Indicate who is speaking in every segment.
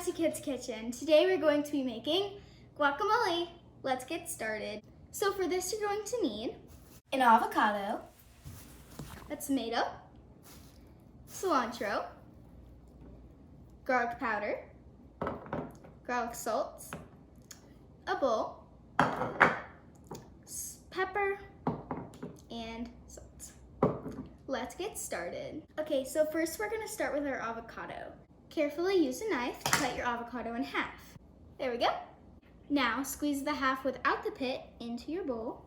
Speaker 1: back to Kids Kitchen. Today we're going to be making guacamole. Let's get started. So for this you're going to need an avocado, a tomato, cilantro, garlic powder, garlic salt, a bowl, pepper, and salt. Let's get started. Okay, so first we're gonna start with our avocado. Carefully use a knife to cut your avocado in half. There we go. Now squeeze the half without the pit into your bowl.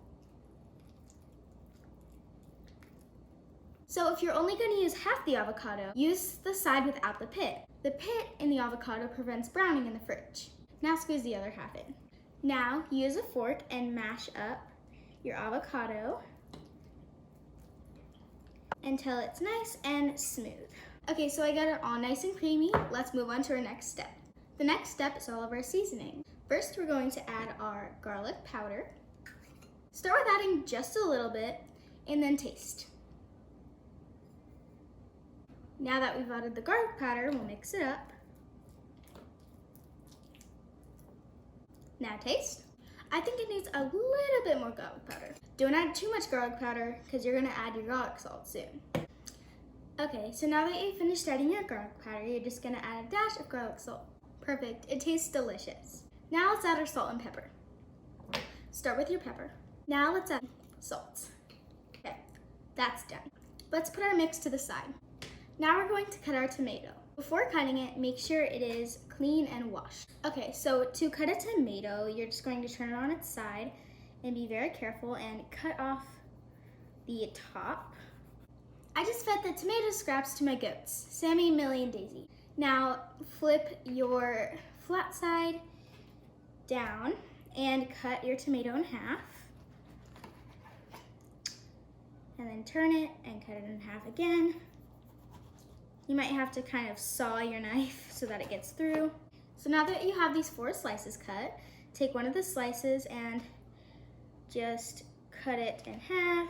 Speaker 1: So if you're only going to use half the avocado, use the side without the pit. The pit in the avocado prevents browning in the fridge. Now squeeze the other half in. Now use a fork and mash up your avocado until it's nice and smooth. Okay, so I got it all nice and creamy. Let's move on to our next step. The next step is all of our seasoning. First, we're going to add our garlic powder. Start with adding just a little bit and then taste. Now that we've added the garlic powder, we'll mix it up. Now taste. I think it needs a little bit more garlic powder. Don't add too much garlic powder because you're gonna add your garlic salt soon. Okay, so now that you've finished adding your garlic powder, you're just gonna add a dash of garlic salt. Perfect, it tastes delicious. Now let's add our salt and pepper. Start with your pepper. Now let's add salt. Okay, that's done. Let's put our mix to the side. Now we're going to cut our tomato. Before cutting it, make sure it is clean and washed. Okay, so to cut a tomato, you're just going to turn it on its side and be very careful and cut off the top. I just fed the tomato scraps to my goats, Sammy, Millie, and Daisy. Now flip your flat side down and cut your tomato in half. And then turn it and cut it in half again. You might have to kind of saw your knife so that it gets through. So now that you have these 4 slices cut, take one of the slices and just cut it in half.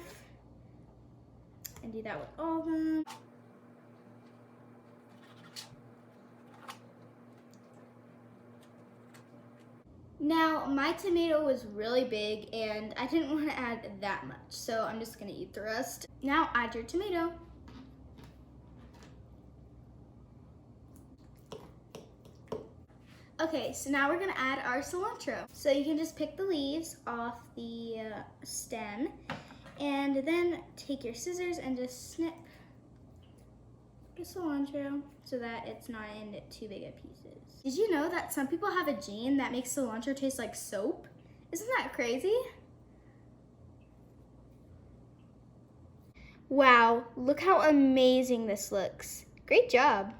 Speaker 1: And do that with all of them. Now, my tomato was really big and I didn't want to add that much, so I'm just gonna eat the rest. Now add your tomato. Okay, so now we're gonna add our cilantro. So you can just pick the leaves off the stem and then take your scissors and just snip the cilantro so that it's not in too big of pieces. Did you know that some people have a gene that makes cilantro taste like soap? Isn't that crazy? Wow, look how amazing this looks. Great job.